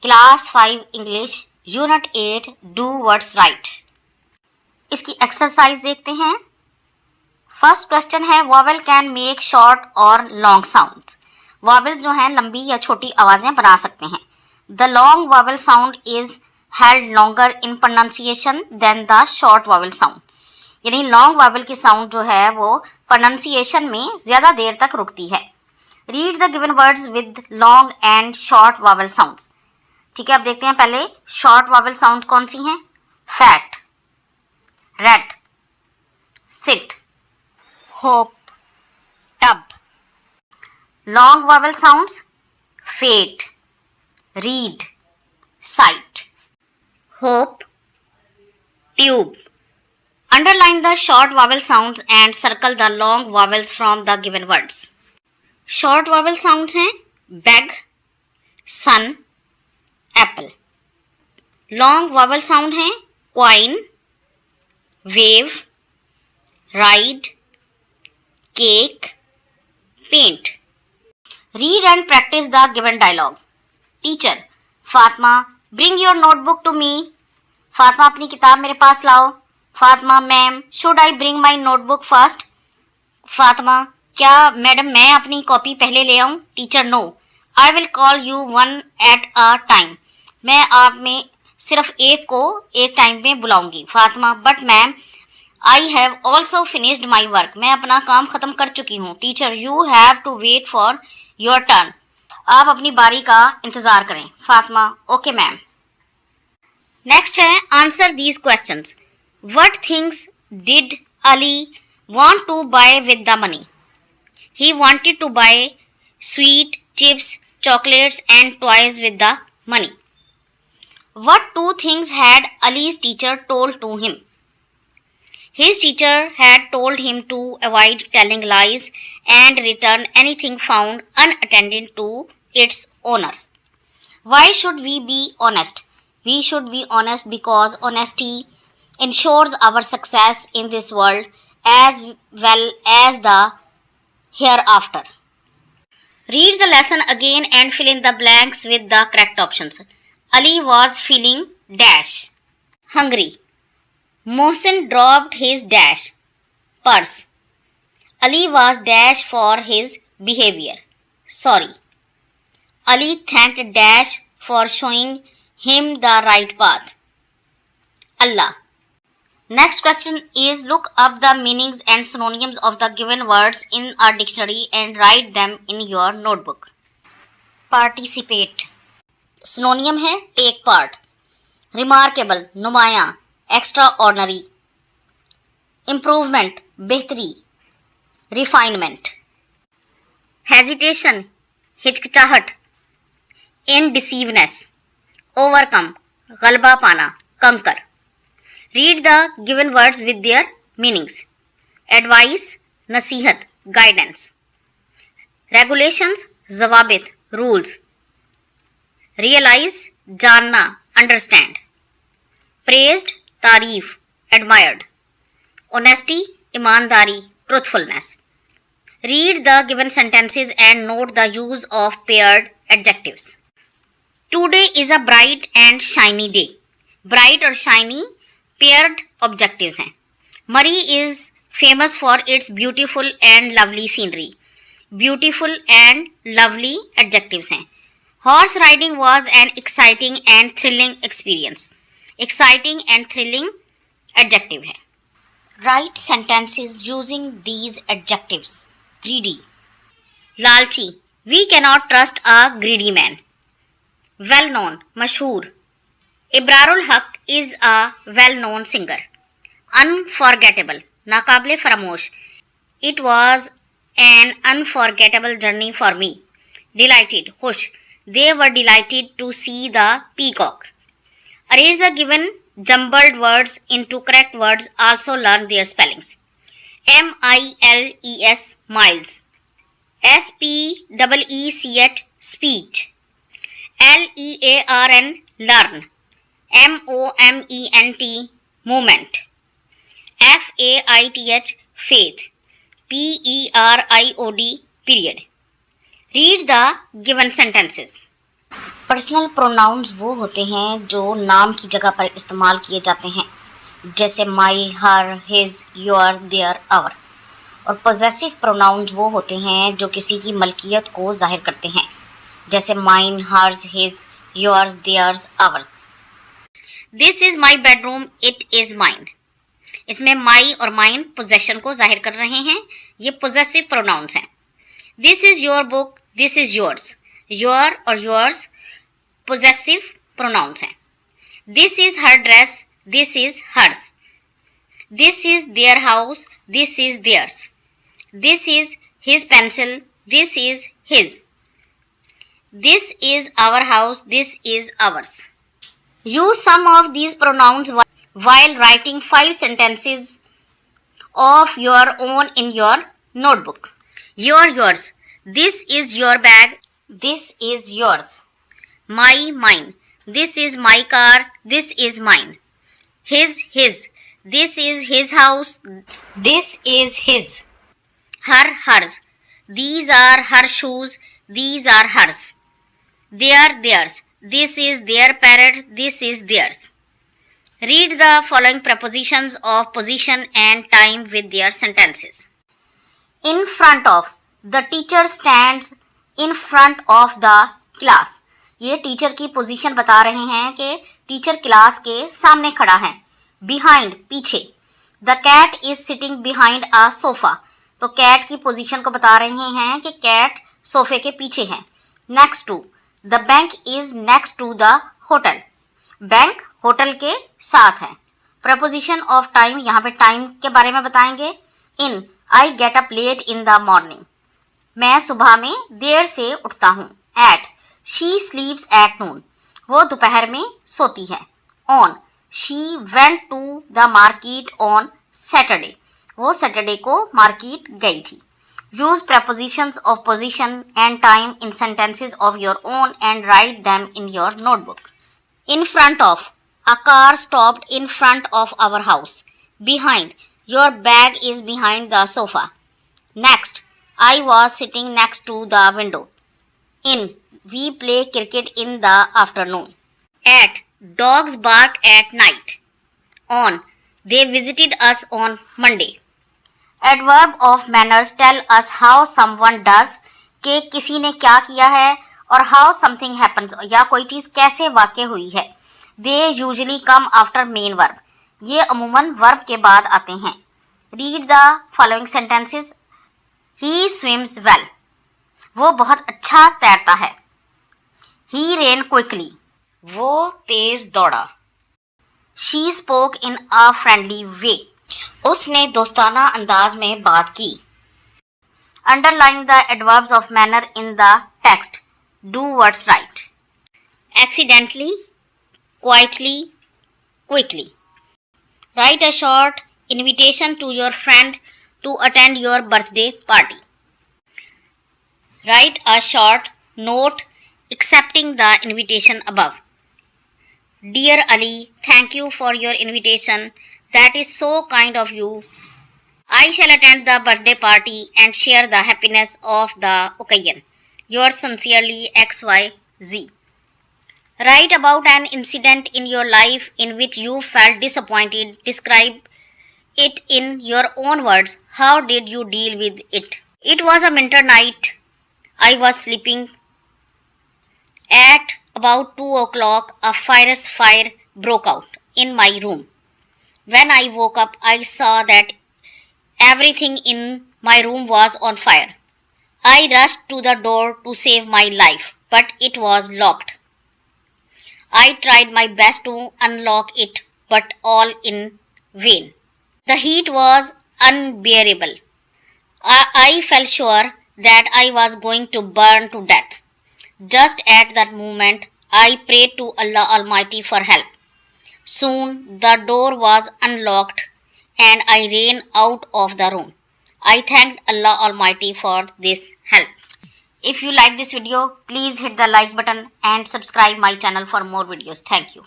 Class 5 English unit 8 do words right. इसकी exercise देखते हैं। फर्स्ट क्वेश्चन है वॉवेल कैन मेक शॉर्ट और लॉन्ग साउंड्स। वॉवेल्स जो हैं लंबी या छोटी आवाज़ें बना सकते हैं। The long vowel sound is held longer in pronunciation than the short vowel sound. यानी लॉन्ग वॉवेल की साउंड जो है वो प्रोनाउंसिएशन में ज़्यादा देर तक रुकती है। Read the given words with long and short vowel sounds. ठीक है, अब देखते हैं पहले शॉर्ट वॉवेल साउंड कौन सी हैं। Fat, red, sit, hop, tub. Long vowel sounds fate, reed, site, hope, tube. Underline the short vowel sounds and circle the long vowels from the given words. Short vowel sounds हैं beg, sun, apple. Long vowel sound हैं coin, wave, ride, cake, paint. Read and practice the given dialogue. Teacher, Fatma, bring your notebook to me. Fatima अपनी किताब मेरे पास लाओ। Fatima, ma'am, should I bring my notebook first. Fatima, क्या madam मैं अपनी copy पहले ले आऊँ। Teacher, no, I will call you one at a time. मैं आप में सिर्फ एक को एक टाइम में बुलाऊंगी। Fatima, but ma'am I have also finished my work. मैं अपना काम ख़त्म कर चुकी हूँ। Teacher, you have to wait for your turn. आप अपनी बारी का इंतज़ार करें। Fatima, okay ma'am. नेक्स्ट है answer these questions. What things did Ali want to buy with the money? He wanted to buy sweet, chips, chocolates and toys with the money. What two things had Ali's teacher told to him? His teacher had told him to avoid telling lies and return anything found unattended to its owner. Why should we be honest? We should be honest because honesty ensures our success in this world as well as the hereafter. Read the lesson again and fill in the blanks with the correct options. Ali was feeling dash hungry. Mohsin dropped his dash purse. Ali was dash for his behavior sorry. Ali thanked dash for showing him the right path. Allah. Next question is look up the meanings and synonyms of the given words in a dictionary and write them in your notebook. Participate. Synonym है take part. Remarkable, नुमायां, extraordinary. Improvement, बेहतरी, refinement. Hesitation, हिचकिचाहट. Indecisiveness, overcome, गलबा पाना, conquer. Read the given words with their meanings. Advice, nasihat, guidance. Regulations, ज़वाबित, rules. Realize, जानना, understand. Praised, तारीफ, admired. Honesty, ईमानदारी, truthfulness. Read the given sentences and note the use of paired adjectives. Today is a bright and shiny day. Bright और shiny paired objectives हैं। Murree is famous for its beautiful and lovely scenery. Beautiful and lovely adjectives हैं। Horse riding was an exciting and thrilling experience. Exciting and thrilling adjective है। Write sentences using these adjectives. Greedy, लालची, we cannot trust a greedy man. Well known, मशहूर, Ibrarul Haq is a well-known singer. Unforgettable, नाकाबिले फरामोश, it was an unforgettable journey for me. Delighted, खुश, they were delighted to see the peacock. Arrange the given jumbled words into correct words, also learn their spellings. M-I-L-E-S, miles. S-P-E-E-C-H, speech. L-E-A-R-N, learn. MOMENT, moment. FAITH, faith. PERIOD, period. Read the given sentences. Personal pronouns वो होते हैं जो नाम की जगह पर इस्तेमाल किए जाते हैं, जैसे माई, हर, हिज, योर, देयर, आवर। और पोजेसिव प्रोनाउंस वो होते हैं जो किसी की मलकियत को जाहिर करते हैं, जैसे mine, hers, his, yours, theirs, ours. This is my bedroom, it is mine. इसमें माई और माइन पोजेशन को जाहिर कर रहे हैं, ये पोजेसिव प्रोनाउंस हैं। This is your book, this is yours. Your और योर्स पोजेसिव प्रोनाउंस हैं। This is her dress, this is hers. This is their house, this is theirs. This is his pencil, this is his. This is our house, this is ours. Use some of these pronouns while writing 5 sentences of your own in your notebook. Your, yours. This is your bag. This is yours. My, mine. This is my car. This is mine. His, his. This is his house. This is his. Her, hers. These are her shoes. These are hers. Their, theirs. This is their parrot, this is theirs. Read the following prepositions of position and time with their sentences. In front of. The teacher stands in front of the class. ये teacher की position बता रहे हैं कि teacher class के सामने खड़ा है। Behind, पीछे. The cat is sitting behind a sofa. तो कैट की पोजीशन को बता रहे हैं कि कैट सोफे के पीछे है। Next to. The bank is next to the hotel. Bank hotel के साथ है। Preposition of time, यहाँ पे टाइम के बारे में बताएंगे। In, I get up late in the morning. मैं सुबह में देर से उठता हूँ। At, she sleeps at noon. वो दोपहर में सोती है। On, she went to the market on Saturday. वो सैटरडे को मार्केट गई थी। Use prepositions of position and time in sentences of your own and write them in your notebook. In front of. A car stopped in front of our house. Behind. Your bag is behind the sofa. Next. I was sitting next to the window. In. We play cricket in the afternoon. At. Dogs bark at night. On. They visited us on Monday. Adverb of manners tell us how someone does, कि किसी ने क्या किया है, और how something happens, या कोई चीज़ कैसे वाक़ हुई है। They usually come after main verb. ये अमूमन वर्ब के बाद आते हैं। Read the following sentences. He swims well. वो बहुत अच्छा तैरता है। He ran quickly. वो तेज़ दौड़ा। She spoke in a friendly way. उसने दोस्ताना अंदाज में बात की। Underline the adverbs of manner in the text. Do what's right. Accidentally, quietly, quickly. Write a short invitation to your friend to attend your birthday party. Write a short note accepting the invitation above. Dear Ali, thank you for your invitation. That is so kind of you. I shall attend the birthday party and share the happiness of the occasion. Yours sincerely, XYZ. Write about an incident in your life in which you felt disappointed. Describe it in your own words. How did you deal with it? It was a winter night. I was sleeping. At about 2 o'clock, a forest fire broke out in my room. When I woke up, I saw that everything in my room was on fire. I rushed to the door to save my life, but it was locked. I tried my best to unlock it, but all in vain. The heat was unbearable. I felt sure that I was going to burn to death. Just at that moment, I prayed to Allah Almighty for help. Soon the door was unlocked and I ran out of the room. I thanked Allah Almighty for this help. If you like this video, please hit the like button and subscribe my channel for more videos. Thank you.